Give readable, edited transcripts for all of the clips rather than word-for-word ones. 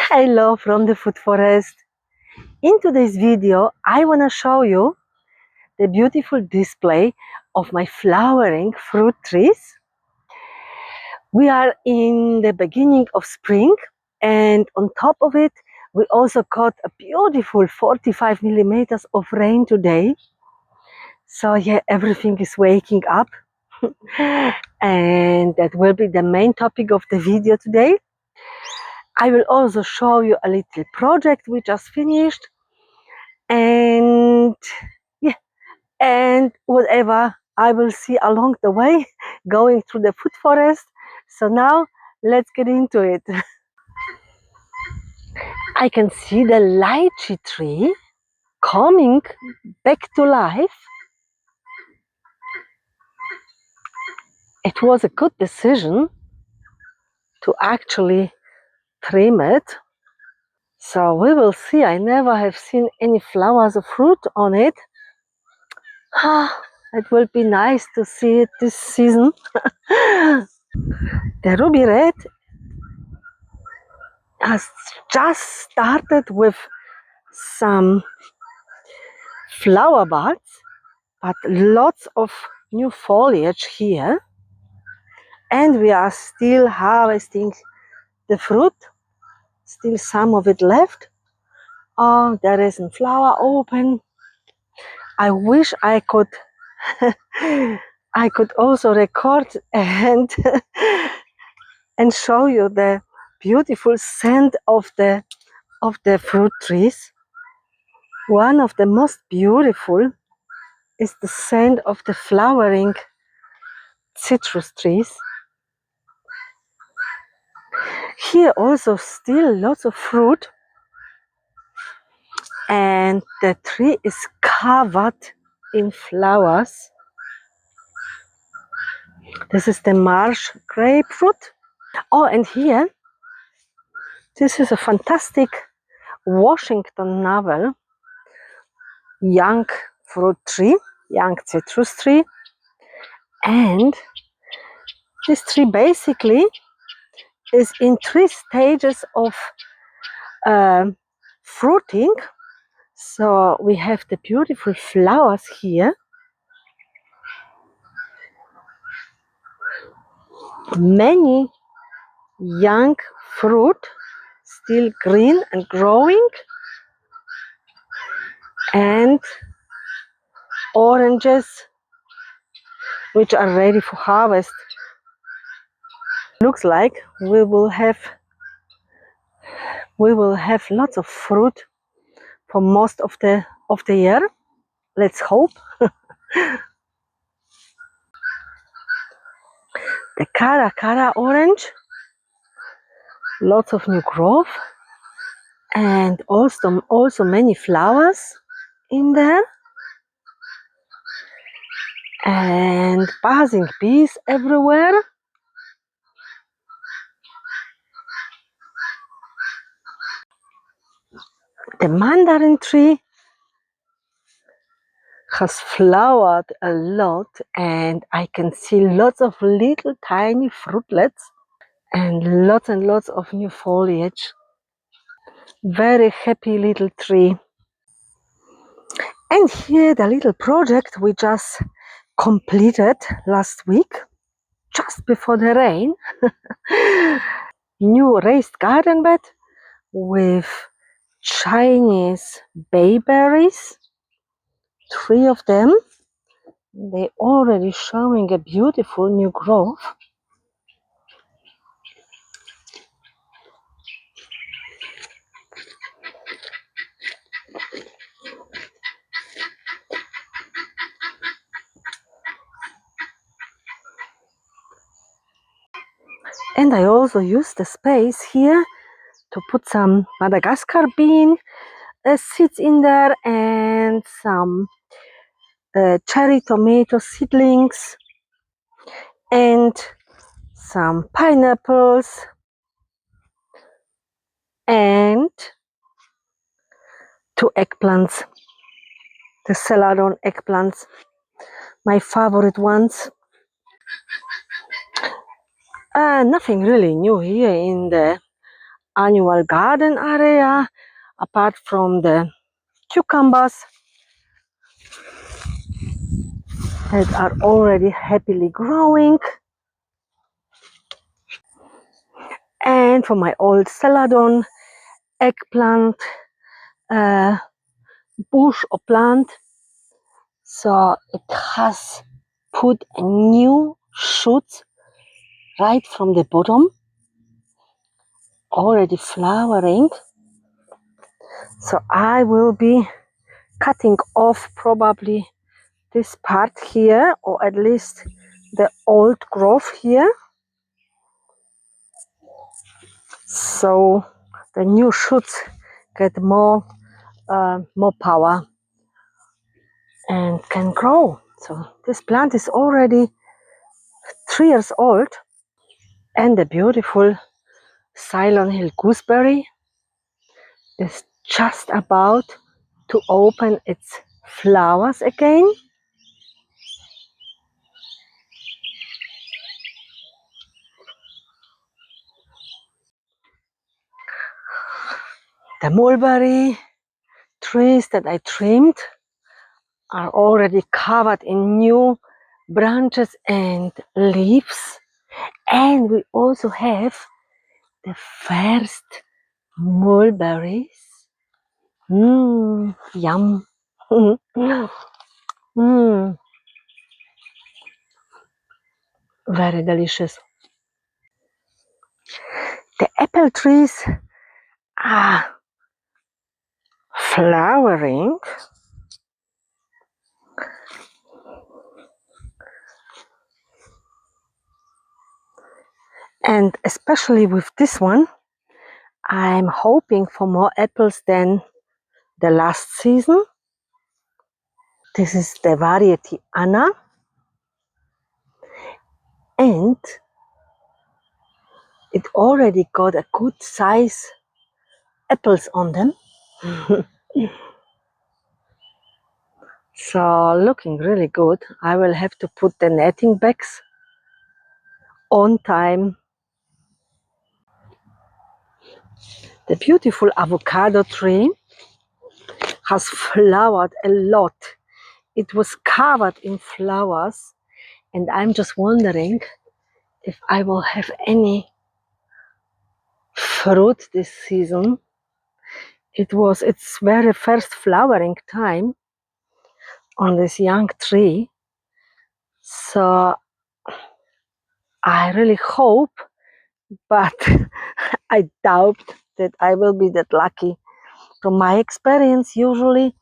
Hello from the food forest. In today's video, I want to show you the beautiful display of my flowering fruit trees. We are in the beginning of spring, and on top of it, we also got a beautiful 45 millimeters of rain today. So yeah, everything is waking up. And that will be the main topic of the video today. I will also show you a little project we just finished, and yeah, and whatever I will see along the way going through the food forest. So now let's get into it. I can see the lychee tree coming back to life. It was a good decision to actually trim it. So we will see. I never have seen any flowers or fruit on it. It will be nice to see it this season. The ruby red has just started with some flower buds, but lots of new foliage here. And we are still harvesting the fruit, still some of it left. Oh, there is a flower open. I wish I could I could also record and and show you the beautiful scent of the fruit trees. One of the most beautiful is the scent of the flowering citrus trees. Here also still lots of fruit, and the tree is covered in flowers. This is the marsh grapefruit. Oh, and here, this is a fantastic Washington navel young fruit tree, young citrus tree. And this tree basically is in 3 stages of fruiting. So we have the beautiful flowers here, many young fruit, still green and growing, and oranges which are ready for harvest. Looks like we will have lots of fruit for most of the year. Let's hope. The cara orange, lots of new growth, and also many flowers in there, and buzzing bees everywhere. The mandarin tree has flowered a lot, and I can see lots of little tiny fruitlets and lots of new foliage. Very happy little tree. And here the little project we just completed last week, just before the rain. New raised garden bed with Chinese bayberries, 3 of them. They already showing a beautiful new growth. And I also use the space here to put some Madagascar bean seeds in there, and some cherry tomato seedlings, and some pineapples, and 2 eggplants, the celadon eggplants, my favorite ones. Nothing really new here in the annual garden area, apart from the cucumbers that are already happily growing, and for my old celadon eggplant bush or plant. So it has put a new shoot right from the bottom, already flowering. So I will be cutting off probably this part here, or at least the old growth here, so the new shoots get more power and can grow. So this plant is already 3 years old, and the beautiful Ceylon Hill gooseberry is just about to open its flowers again. The mulberry trees that I trimmed are already covered in new branches and leaves, and we also have the first mulberries. Yum. Very delicious. The apple trees are flowering, and especially with this one, I'm hoping for more apples than the last season. This is the variety Anna, and it already got a good size apples on them. So looking really good. I will have to put the netting bags on time. The beautiful avocado tree has flowered a lot. It was covered in flowers, and I'm just wondering if I will have any fruit this season. Its very first flowering time on this young tree. So I really hope, but I doubt that I will be that lucky. From my experience, usually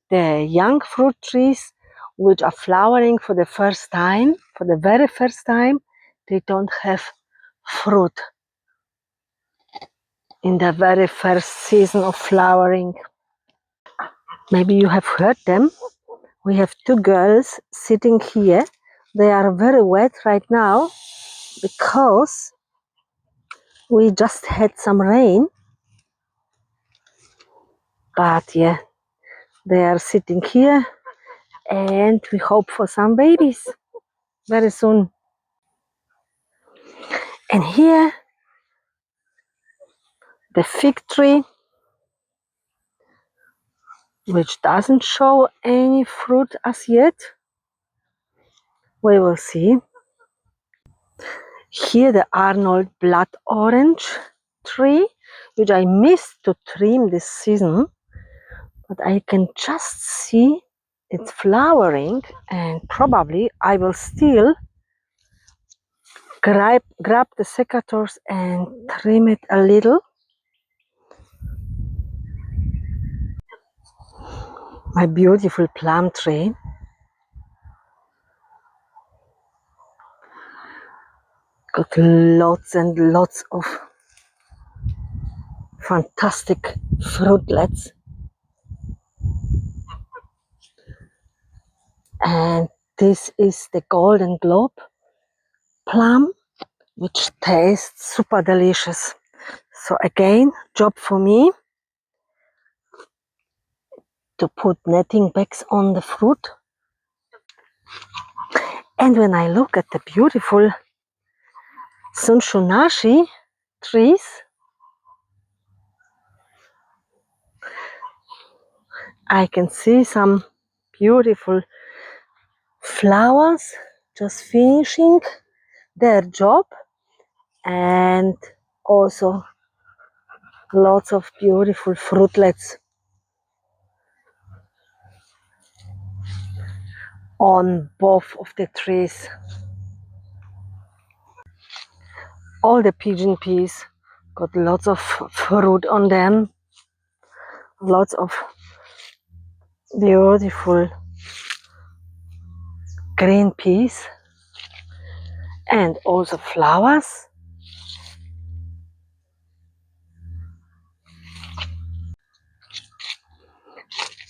the young fruit trees which are flowering for the first time, for the very first time, they don't have fruit in the very first season of flowering. Maybe you have heard them. We have 2 girls sitting here. They are very wet right now because we just had some rain. But yeah, they are sitting here, and we hope for some babies very soon. And here, the fig tree, which doesn't show any fruit as yet. We will see. Here, the Arnold blood orange tree, which I missed to trim this season, but I can just see it's flowering, and probably I will still grab the secateurs and trim it a little. My beautiful plum tree. Got lots and lots of fantastic fruitlets. And this is the Golden Globe plum, which tastes super delicious. So again, job for me to put netting bags on the fruit. And when I look at the beautiful Sunshunashi trees, I can see some beautiful flowers just finishing their job, and also lots of beautiful fruitlets on both of the trees. All the pigeon peas got lots of fruit on them, lots of beautiful green peas, and also flowers.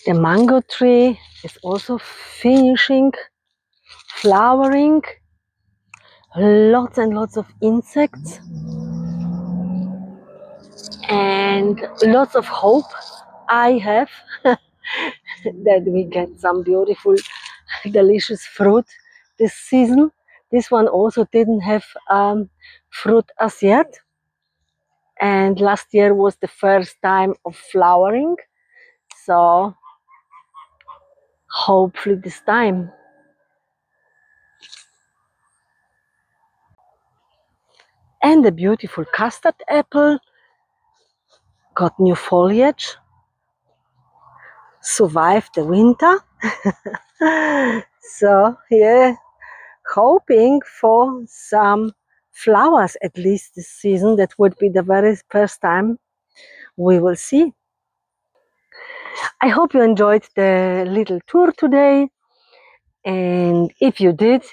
The mango tree is also finishing flowering. Lots and lots of insects, and lots of hope I have that we get some beautiful, delicious fruit this season. This one also didn't have fruit as yet, and last year was the first time of flowering, so hopefully this time. And the beautiful custard apple got new foliage, survived the winter. So yeah, hoping for some flowers at least this season. That would be the very first time. We will see. I hope you enjoyed the little tour today, and if you did,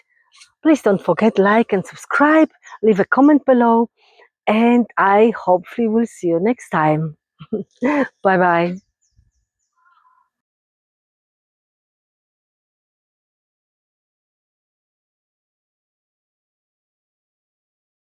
please don't forget like and subscribe, leave a comment below, and I hopefully will see you next time. Bye bye.